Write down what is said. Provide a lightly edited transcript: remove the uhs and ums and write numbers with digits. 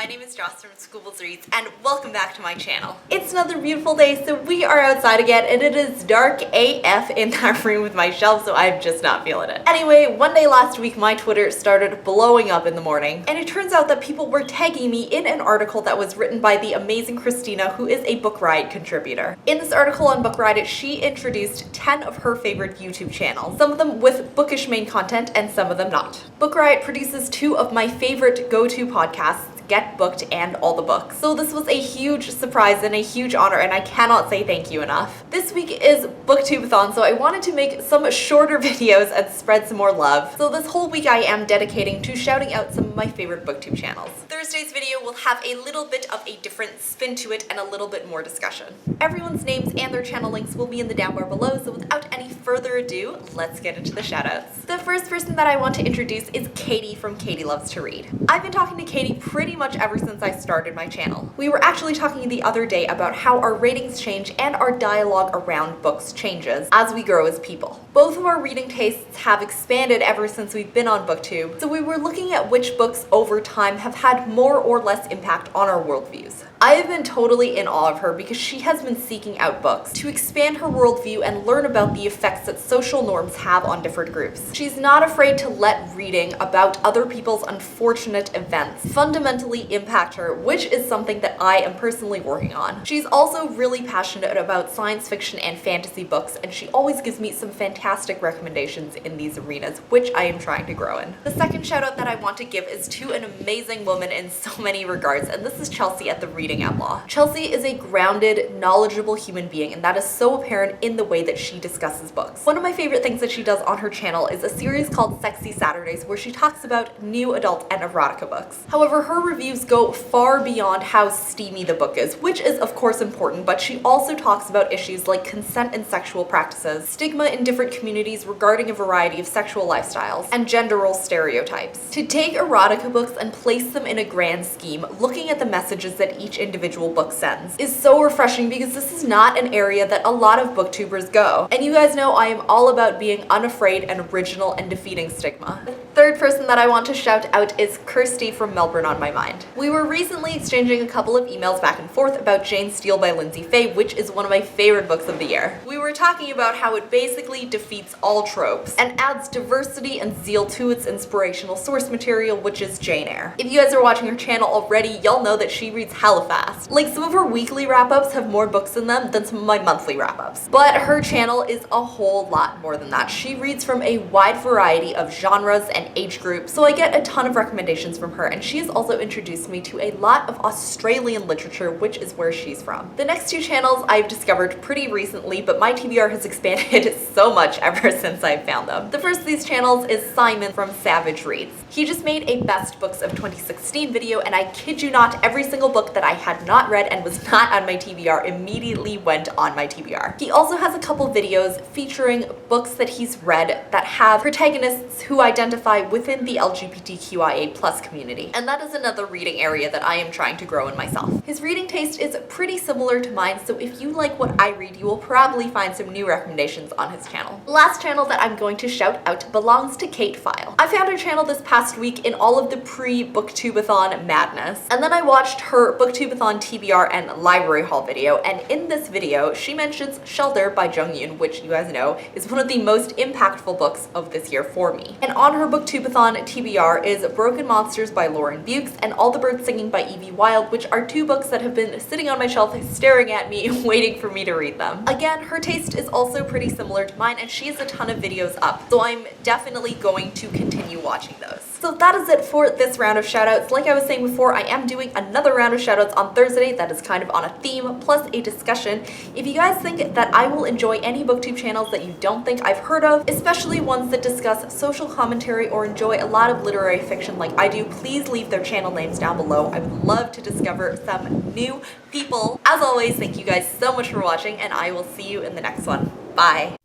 my name is Joss from squibblesreads and welcome back to my channel. It's another beautiful day, so we are outside again and it is dark AF in that room with my shelf, so I'm just not feeling it. Anyway, one day last week my Twitter started blowing up in the morning, and it turns out that people were tagging me in an article that was written by the amazing Christina, who is a Book Riot contributor. In this article on Book Riot, she introduced 10 of her favorite YouTube channels, some of them with bookish main content and some of them not. Book Riot produces two of my favorite go-to podcasts, Get Booked and All the Books. So this was a huge surprise and a huge honor, and I cannot say thank you enough. This week is Booktubeathon, so I wanted to make some shorter videos and spread some more love. So this whole week I am dedicating to shouting out some of my favorite booktube channels. Thursday's video will have a little bit of a different spin to it and a little bit more discussion. Everyone's names and their channel links will be in the down bar below, so without any further ado, let's get into the shoutouts. The first person that I want to introduce is Katie from Katie Loves to Read. I've been talking to Katie pretty much ever since I started my channel. We were actually talking the other day about how our ratings change and our dialogue around books changes as we grow as people. Both of our reading tastes have expanded ever since we've been on Booktube, so we were looking at which books over time have had more or less impact on our worldviews. I have been totally in awe of her because she has been seeking out books to expand her worldview and learn about the effects that social norms have on different groups. She's not afraid to let reading about other people's unfortunate events fundamentally impact her, which is something that I am personally working on. She's also really passionate about science fiction and fantasy books, and she always gives me some fantastic recommendations in these arenas, which I am trying to grow in. The second shout out that I want to give is to an amazing woman in so many regards, and this is Chelsea at the Reading Outlaw. Chelsea is a grounded, knowledgeable human being, and that is so apparent in the way that she discusses books. One of my favorite things that she does on her channel is a series called Sexy Saturdays, where she talks about new adult and erotica books. However, her reviews go far beyond how steamy the book is, which is of course important, but she also talks about issues like consent and sexual practices, stigma in different communities regarding a variety of sexual lifestyles, and gender role stereotypes. To take erotica books and place them in a grand scheme, looking at the messages that each individual book sends, is so refreshing because this is not an area that a lot of booktubers go. And you guys know I am all about being unafraid and original and defeating stigma. The third person that I want to shout out is Kirsty from Melbourne on My Mind. We were recently exchanging a couple of emails back and forth about Jane Steele by Litsy, which is one of my favorite books of the year. We were talking about how it basically defeats all tropes and adds diversity and zeal to its inspirational source material, which is Jane Eyre. If you guys are watching her channel already, y'all know that she reads hella fast. Like, some of her weekly wrap-ups have more books in them than some of my monthly wrap-ups. But her channel is a whole lot more than that. She reads from a wide variety of genres and age groups, so I get a ton of recommendations from her, and she has also introduced me to a lot of Australian literature, which is where she's from. The next two channels I've discovered pretty recently, but my TBR has expanded so much ever since I found them. The first of these channels is Simon from Savage Reads. He just made a Best Books of 2016 video, and I kid you not, every single book that I had not read and was not on my TBR immediately went on my TBR. He also has a couple videos featuring books that he's read that have protagonists who identify within the LGBTQIA+ community, and that is another reading area that I am trying to grow in myself. His reading taste is pretty similar to mine, so if you like what I read, you will probably find some new recommendations on his channel. The last channel that I'm going to shout out belongs to Kate File. I found her channel this past week in all of the pre-Booktubeathon madness, and then I watched her Booktubeathon TBR and library haul video, and in this video she mentions Shelter by Jung Yoon, which you guys know is one of the most impactful books of this year for me. And on her Booktubeathon TBR is Broken Monsters by Lauren Bukes and All the Birds Singing by Evie Wild, which are two books that have been sitting on my shelf staring at me waiting for me to read them. Again, her taste is also pretty similar to mine, and she has a ton of videos up, so I'm definitely going to continue watching those. So that is it for this round of shoutouts. Like I was saying before, I am doing another round of shoutouts on Thursday that is kind of on a theme, plus a discussion. If you guys think that I will enjoy any booktube channels that you don't think I've heard of, especially ones that discuss social commentary or enjoy a lot of literary fiction like I do, please leave their channel names down below. I would love to discover some new people. As always, thank you guys so much for watching, and I will see you in the next one. Bye!